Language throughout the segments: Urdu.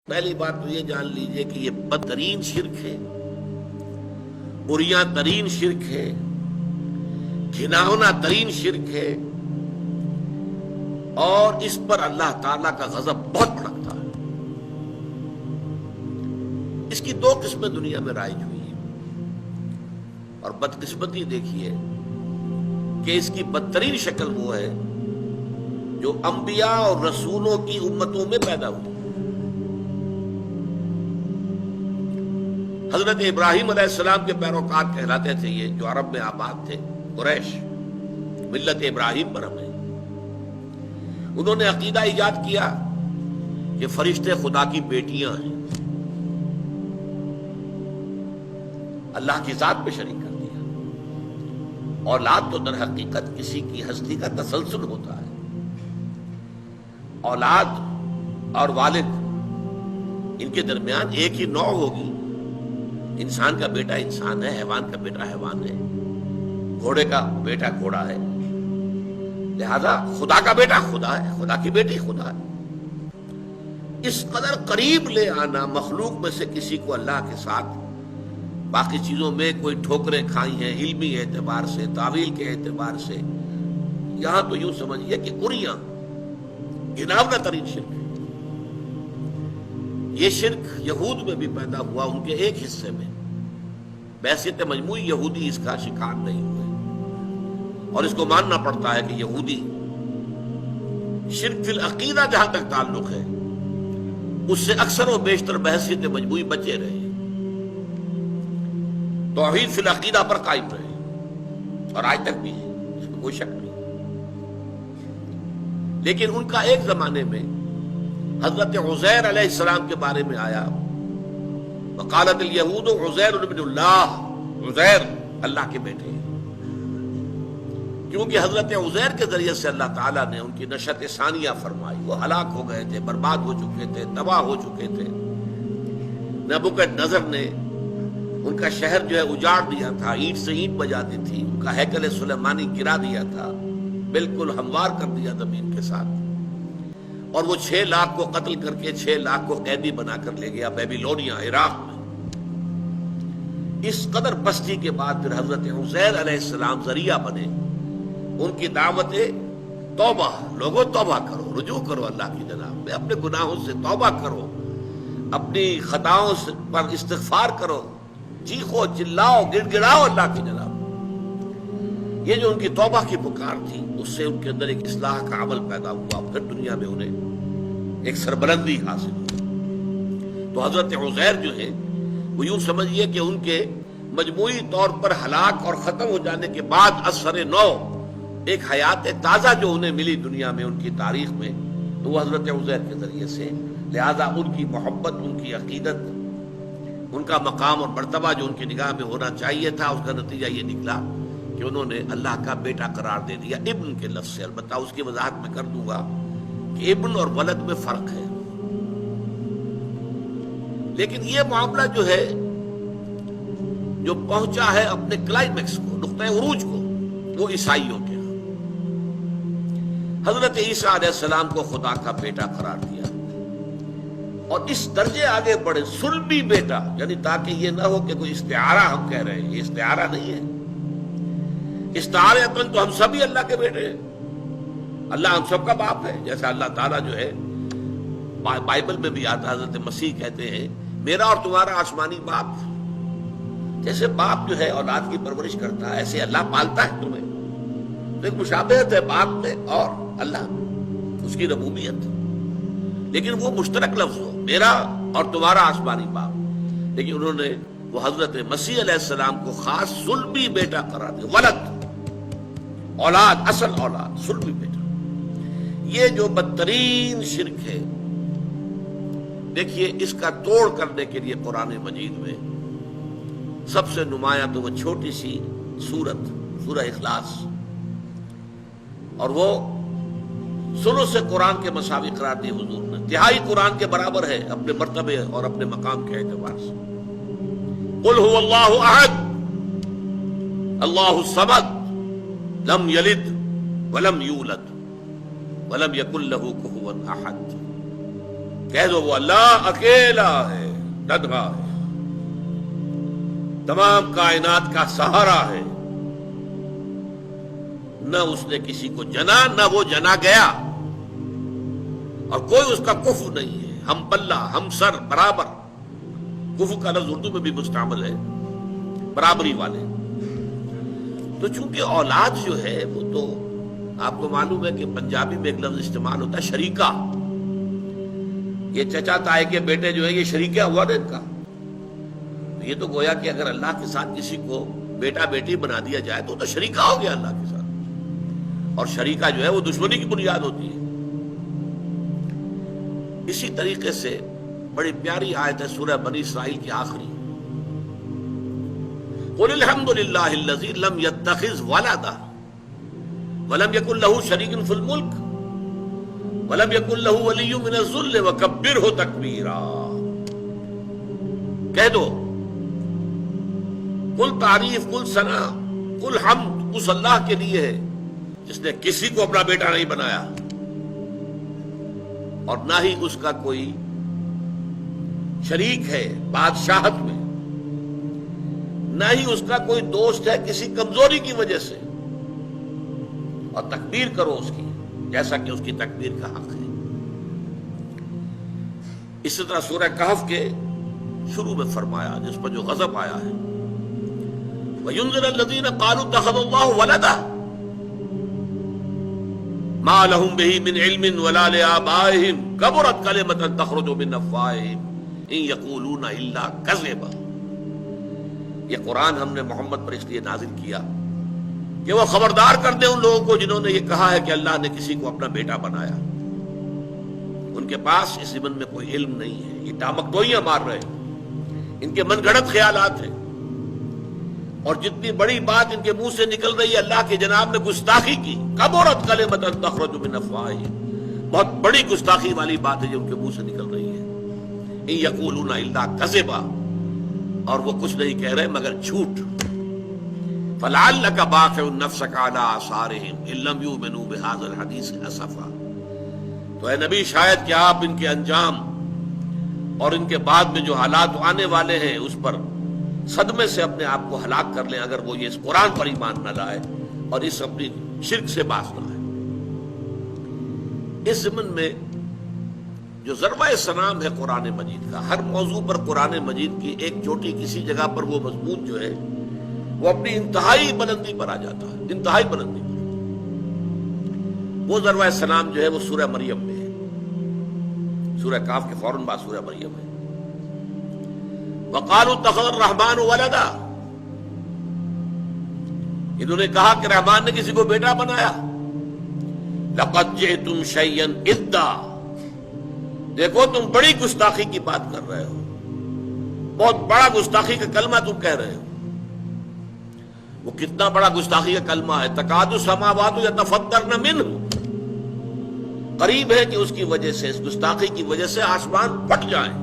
پہلی بات تو یہ جان لیجئے کہ یہ بدترین شرک ہے، بریاں ترین شرک ہے، گھناؤنا ترین شرک ہے، اور اس پر اللہ تعالیٰ کا غضب بہت بھڑکتا ہے۔ اس کی دو قسمیں دنیا میں رائج ہوئی ہیں، اور بدقسمتی دیکھیے کہ اس کی بدترین شکل وہ ہے جو انبیاء اور رسولوں کی امتوں میں پیدا ہوئی۔ حضرت ابراہیم علیہ السلام کے پیروکار کہلاتے تھے یہ، جو عرب میں آباد تھے، قریش، ملت ابراہیم پر ہمیں۔ انہوں نے عقیدہ ایجاد کیا کہ فرشتے خدا کی بیٹیاں ہیں، اللہ کی ذات پہ شریک کر دیا۔ اولاد تو در حقیقت کسی کی ہستی کا تسلسل ہوتا ہے، اولاد اور والد ان کے درمیان ایک ہی نوع ہوگی۔ انسان کا بیٹا انسان ہے، حیوان کا بیٹا حیوان ہے، گھوڑے کا بیٹا گھوڑا ہے، لہذا خدا کا بیٹا خدا ہے، خدا کی بیٹی خدا ہے۔ اس قدر قریب لے آنا مخلوق میں سے کسی کو اللہ کے ساتھ، باقی چیزوں میں کوئی ٹھوکریں کھائی ہیں علمی اعتبار سے، تعویل کے اعتبار سے، یہاں تو یوں سمجھیے کہ اریاں گھناؤنا ترین شرک ہے۔ یہ شرک یہود میں بھی پیدا ہوا، ان کے ایک حصے میں، بحیثیت مجموعی یہودی اس کا شکار نہیں ہوئے، اور اس کو ماننا پڑتا ہے کہ یہودی شرک فی العقیدہ جہاں تک تعلق ہے اس سے اکثر و بیشتر بحیثیت مجموعی بچے رہے، توحید فی العقیدہ پر قائم رہے، اور آج تک بھی ہے، اس میں کوئی شک نہیں۔ لیکن ان کا ایک زمانے میں حضرت عزیر علیہ السلام کے بارے میں آیا، وقالت الیہود عزیر ابن اللہ، عزیر اللہ کے بیٹے، کیونکہ حضرت عزیر کے ذریعے سے اللہ تعالیٰ نے ان کی نشأت ثانیہ فرمائی۔ وہ ہلاک ہو گئے تھے، برباد ہو چکے تھے، تباہ ہو چکے تھے۔ نبوکدنضر نے ان کا شہر جو ہے اجاڑ دیا تھا، اینٹ سے اینٹ بجا دی تھی، ان کا ہیکل سلیمانی گرا دیا تھا، بالکل ہموار کر دیا زمین کے ساتھ، اور وہ 6 لاکھ کو قتل کر کے 6 لاکھ کو قیدی بنا کر لے گیا بیبیلونیا، عراق میں۔ اس قدر پستی کے بعد پھر حضرت عزیر علیہ السلام ذریعہ بنے ان کی دعوت توبہ، لوگوں توبہ کرو، رجوع کرو اللہ کی جناب میں، اپنے گناہوں سے توبہ کرو، اپنی خطاؤں پر استغفار کرو، چیخو چلاؤ گڑ گڑاؤ اللہ کی جناب۔ یہ جو ان کی توبہ کی پکار تھی، اس سے ان کے اندر ایک اصلاح کا عمل پیدا ہوا، پھر دنیا میں انہیں ایک سربلندی حاصل ہوئی۔ تو حضرت عزیر جو ہے وہ یوں سمجھیے کہ ان کے مجموعی طور پر ہلاک اور ختم ہو جانے کے بعد اثر نو ایک حیات تازہ جو انہیں ملی دنیا میں، ان کی تاریخ میں، تو وہ حضرت عزیر کے ذریعے سے۔ لہذا ان کی محبت، ان کی عقیدت، ان کا مقام اور مرتبہ جو ان کی نگاہ میں ہونا چاہیے تھا، اس کا نتیجہ یہ نکلا کہ انہوں نے اللہ کا بیٹا قرار دے دیا، ابن کے لفظ سے۔ البتہ اس کی وضاحت میں کر دوں گا کہ ابن اور ولد میں فرق ہے، لیکن یہ معاملہ جو ہے جو پہنچا ہے اپنے کلائمیکس کو، نقطہ عروج کو، وہ عیسائیوں کے ہاں حضرت عیسیٰ علیہ السلام کو خدا کا بیٹا قرار دیا، اور اس درجے آگے بڑھے صلبی بیٹا، یعنی تاکہ یہ نہ ہو کہ کوئی استعارہ ہم کہہ رہے ہیں، یہ استعارہ نہیں ہے۔ استعارتاً تو ہم سبھی اللہ کے بیٹے ہیں، اللہ ہم سب کا باپ ہے، جیسا اللہ تعالیٰ جو ہے بائبل میں بھی آتا، حضرت مسیح کہتے ہیں میرا اور تمہارا آسمانی باپ، جیسے باپ جو ہے اولاد کی پرورش کرتا ہے، ایسے اللہ پالتا ہے تمہیں۔ تو ایک مشابہت ہے باپ میں اور اللہ، اس کی ربوبیت، لیکن وہ مشترک لفظ ہو، میرا اور تمہارا آسمانی باپ۔ لیکن انہوں نے وہ حضرت مسیح علیہ السلام کو خاص صلبی بیٹا قرار دیا، ولد، اولاد، اصل اولاد، صلبی بیٹا۔ یہ جو بدترین شرک ہے، دیکھیے اس کا توڑ کرنے کے لیے قرآن مجید میں سب سے نمایاں تو وہ چھوٹی سی سورت، سورہ اخلاص، اور وہ ثلث سے قرآن کے مساوی قرار دی حضور نے، تہائی قرآن کے برابر ہے اپنے مرتبے اور اپنے مقام کے اعتبار سے۔ قل هو اللہ احد اللہ الصمد لم یلد ولم یولد ولم یکن لہ کفوا احد۔ کہہ دو وہ اللہ اکیلا ہے، تنہا ہے، تمام کائنات کا سہارا ہے، نہ اس نے کسی کو جنا نہ وہ جنا گیا، اور کوئی اس کا کفو نہیں ہے، ہم پلہ ہم سر برابر۔ کفو کا لفظ اردو میں بھی مستعمل ہے، برابری والے۔ تو چونکہ اولاد جو ہے وہ تو آپ کو معلوم ہے کہ پنجابی میں ایک لفظ استعمال ہوتا ہے شریکہ، یہ چچا تائی کے بیٹے جو ہے یہ شریکہ ہوا نا ان کا۔ یہ تو گویا کہ اگر اللہ کے ساتھ کسی کو بیٹا بیٹی بنا دیا جائے تو شریکہ ہو گیا اللہ کے ساتھ، اور شریکہ جو ہے وہ دشمنی کی بنیاد ہوتی ہے۔ اسی طریقے سے بڑی پیاری آیت ہے سورہ بنی اسرائیل کی آخری، قل الحمد للہ الذی لم یتخذ ولدا ولم یکن لہ شریک فی الملک ولم یکن لہ ولی من الذل وکبرہ تکبیرا۔ کہہ دو کل تعریف، کل ثنا، کل حمد اس اللہ کے لیے ہے جس نے کسی کو اپنا بیٹا نہیں بنایا، اور نہ ہی اس کا کوئی شریک ہے بادشاہت میں، نہ ہی اس کا کوئی دوست ہے کسی کمزوری کی وجہ سے، اور تکبیر کرو اس کی جیسا کہ اس کی تکبیر کا حق ہے۔ اسی طرح سورہ کہف کے شروع میں فرمایا جس پر جو غضب آیا ہے، وَيُنذِرَ الَّذِينَ قَالُوا اتَّخَذَ اللَّهُ وَلَدًا مَا لَهُم بِهِ مِنْ عِلْمٍ وَلَا لِآبَائِهِمْ كَبُرَتْ كَلِمَةً تَخْرُجُ مِنْ أَفْوَاهِهِمْ إِنْ يَقُولُونَ إِلَّا كَذِبًا۔ یہ قرآن ہم نے محمد پر اس لیے نازل کیا کہ وہ خبردار کر دیں ان لوگوں کو جنہوں نے یہ کہا ہے کہ اللہ نے کسی کو اپنا بیٹا بنایا۔ ان کے پاس اس ضمن میں کوئی علم نہیں ہے، یہ ٹامکٹوئیاں مار رہے ہیں، ان کے من گھڑت خیالات ہیں، اور جتنی بڑی بات ان کے منہ سے نکل رہی ہے اللہ کے جناب نے گستاخی کی، کبرت کلمۃ تخرج من افواہہم، بہت بڑی گستاخی والی بات ہے جو ان کے منہ سے نکل رہی ہے۔ ان یقولون الا کذبا، اور وہ کچھ نہیں کہہ رہے مگر جھوٹ۔ فلعلک باخع نفسک علی آثارہم ان لم یؤمنوا بہذا الحدیث اسفا۔ تو اے نبی شاید کہ آپ ان کے انجام اور ان کے بعد میں جو حالات آنے والے ہیں اس پر صدمے سے اپنے آپ کو ہلاک کر لیں اگر وہ یہ اس قرآن پر ایمان نہ لائے اور اس اپنی شرک سے باز نہ آئے۔ اس ضمن میں جو ضربہ سلام ہے قرآن مجید کا، ہر موضوع پر قرآن مجید کی ایک چوٹی کسی جگہ پر وہ مضمون جو ہے وہ اپنی انتہائی بلندی پر آ جاتا ہے، انتہائی بلندی پر۔ وہ ضربہ سلام جو ہے وہ سورہ مریم میں ہے، سورہ کاف کے فوراً بعد سورہ مریم ہے۔ وقالوا اتخذ الرحمن ولدا، انہوں نے کہا کہ رحمان نے کسی کو بیٹا بنایا۔ لقد جئتم شیئا ادا، دیکھو تم بڑی گستاخی کی بات کر رہے ہو، بہت بڑا گستاخی کا کلمہ تم کہہ رہے ہو۔ وہ کتنا بڑا گستاخی کا کلمہ ہے، تکاد السماوات یتفطرن منہ، قریب ہے کہ اس کی وجہ سے، اس گستاخی کی وجہ سے آسمان پھٹ جائیں،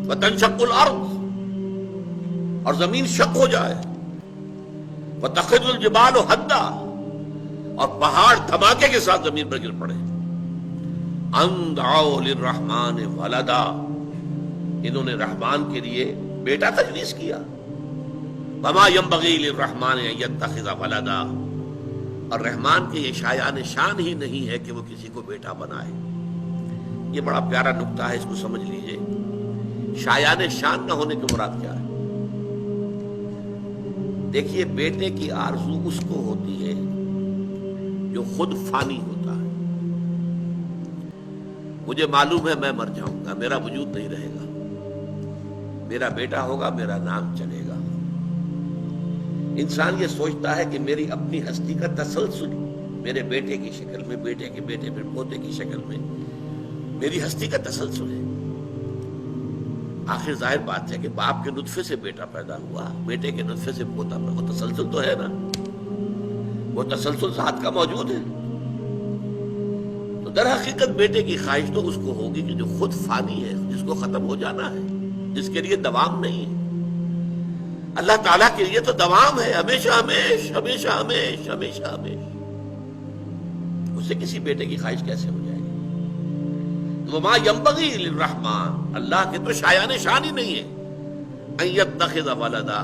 وتنشق الارض، اور زمین شق ہو جائے، وتخر الجبال حدا، اور پہاڑ دھماکے کے ساتھ زمین پر گر پڑے۔ ان دعوا للرحمن ولدا، انہوں نے رحمان کے لیے بیٹا تجویز کیا۔ وما ينبغي للرحمن ان يتخذ ولدا، اور رحمان کے یہ شایان شان ہی نہیں ہے کہ وہ کسی کو بیٹا بنائے۔ یہ بڑا پیارا نکتہ ہے، اس کو سمجھ لیجئے۔ شایان شان نہ ہونے کی مراد کیا ہے؟ دیکھیے بیٹے کی آرزو اس کو ہوتی ہے جو خود فانی ہوتا ہے۔ مجھے معلوم ہے میں مر جاؤں گا، میرا وجود نہیں رہے گا، میرا بیٹا ہوگا، میرا نام چلے گا۔ انسان یہ سوچتا ہے کہ میری اپنی ہستی کا تسلسل میرے بیٹے کی شکل میں، بیٹے کے بیٹے پھر پوتے کی شکل میں میری ہستی کا تسلسل ہے۔ آخر ظاہر بات ہے کہ باپ کے نطفے سے بیٹا پیدا ہوا، بیٹے کے نطفے سے پوتا پیدا ہوا، تسلسل تو ہے نا، وہ تسلسل ذات کا موجود ہے۔ تو در حقیقت بیٹے کی خواہش تو اس کو ہوگی کہ جو خود فانی ہے، جس کو ختم ہو جانا ہے، جس کے لیے دوام نہیں ہے۔ اللہ تعالیٰ کے لیے تو دوام ہے، ہمیشہ ہمیش، ہمیشہ ہمیش، ہمیشہ ہمیش۔ اسے کسی بیٹے کی خواہش کیسے ہو جائے گی؟ وما ينبغي للرحمن، اللہ کے تو شایان شان ہی نہیں ہے ان يتخذ ولدا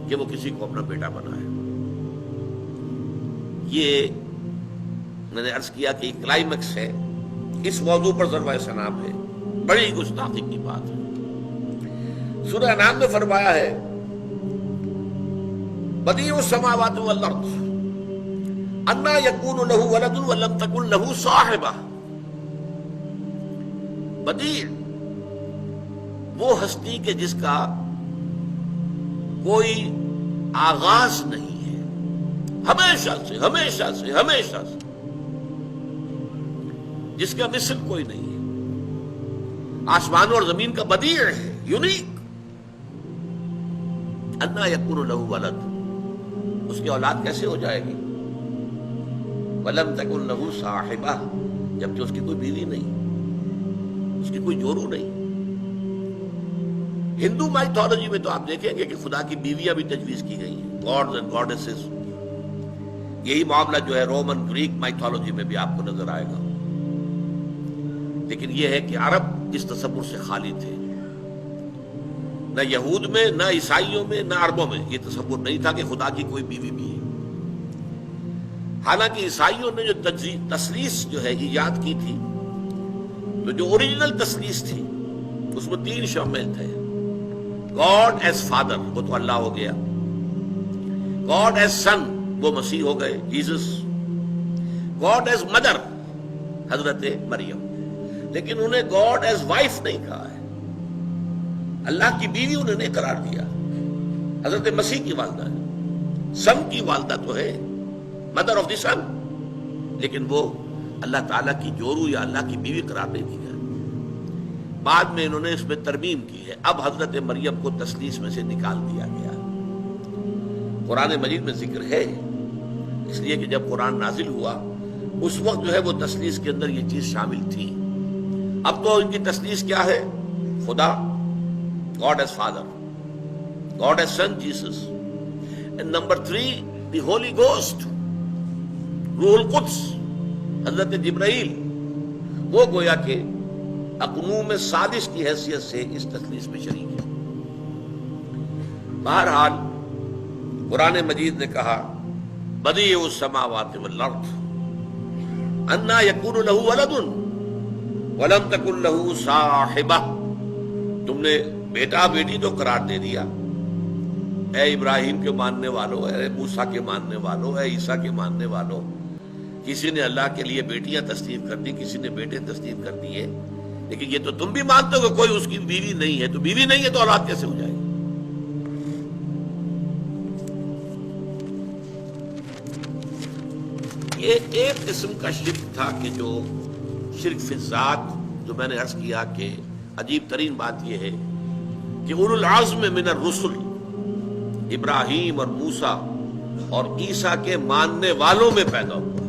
کہ وہ کسی کو اپنا بیٹا بنائے۔ یہ میں نے عرض کیا کہ کلائمیکس ہے، اس موضوع پر ضربہ سناب ہے، بڑی گستاخی کی بات ہے۔ سورہ انعام میں فرمایا ہے بدیع السماوات والارض انا یکون له ولد ولم تکن له صاحبہ۔ بدیع وہ ہستی کہ جس کا کوئی آغاز نہیں ہے، ہمیشہ سے ہمیشہ سے ہمیشہ سے، جس کا مثل کوئی نہیں ہے، آسمانوں اور زمین کا بدیع ہے، یونیک۔ انا یکون له ولد، اس کی اولاد کیسے ہو جائے گی؟ ولم تکن له صاحبہ، جبکہ اس کی کوئی بیوی نہیں، اس کی کوئی جورو نہیں۔ ہندو مائتھولوجی میں تو آپ دیکھیں گے کہ خدا کی بیویاں بھی تجویز کی گئی ہیں، گاڈز اینڈ گاڈیسز۔ یہی معاملہ جو ہے رومن گریک مائتھولوجی میں بھی آپ کو نظر آئے گا۔ لیکن یہ ہے کہ عرب اس تصور سے خالی تھے، نہ یہود میں، نہ عیسائیوں میں، نہ عربوں میں یہ تصور نہیں تھا کہ خدا کی کوئی بیوی بھی ہے۔ حالانکہ عیسائیوں نے جو تثلیث جو ہے ایجاد کی تھی، تو جو اوریجنل تثلیث تھی اس میں 3 شامل تھے۔ گاڈ ایز فادر، وہ تو اللہ ہو گیا، گاڈ ایز سن، وہ مسیح ہو گئے، جیسس، گاڈ ایز مدر، حضرت مریم، لیکن انہیں گاڈ ایز وائف نہیں کہا ہے، اللہ کی بیوی انہوں نے قرار دیا۔ حضرت مسیح کی والدہ ہے، سن کی والدہ تو ہے، مدر آف دی سن، لیکن وہ اللہ تعالیٰ کی جورو یا اللہ کی بیوی قرار نہیں دی گئی۔ بعد میں انہوں نے اس میں ترمیم کی ہے، اب حضرت مریم کو تثلیث میں سے نکال دیا گیا۔ قرآن مجید میں ذکر ہے، اس لیے کہ جب قرآن نازل ہوا اس وقت جو ہے وہ تثلیث کے اندر یہ چیز شامل تھی۔ اب تو ان کی تثلیث کیا ہے؟ خدا، God as Father, God as Son, Jesus, and number 3 the Holy Ghost، روح القدس، حضرت جبرائیل، وہ گویا کہ اقنوم سادس کی حیثیت سے اس تثلیث میں شریک ہے۔ بہرحال قرآن مجید نے کہا بدیع السماوات والارض انا یکون له ولد ولم تکن له صاحبہ، تم نے بیٹا بیٹی تو قرار دے دیا، اے ابراہیم کے ماننے والوں، اے موسیٰ کے ماننے والوں، اے عیسیٰ کے ماننے والوں۔ کسی نے اللہ کے لیے بیٹیاں تصنیف کر دی، کسی نے بیٹے تصنیف کر دیے، لیکن یہ تو تم بھی مانتے ہو کہ کوئی اس کی بیوی نہیں ہے، تو بیوی نہیں ہے تو اولاد کیسے ہو جائے گی؟ یہ ایک قسم کا شرک تھا کہ جو شرک فی الذات، جو میں نے عرض کیا کہ عجیب ترین بات یہ ہے کہ اولو العزم من الرسل ابراہیم اور موسیٰ اور عیسیٰ کے ماننے والوں میں پیدا ہوا۔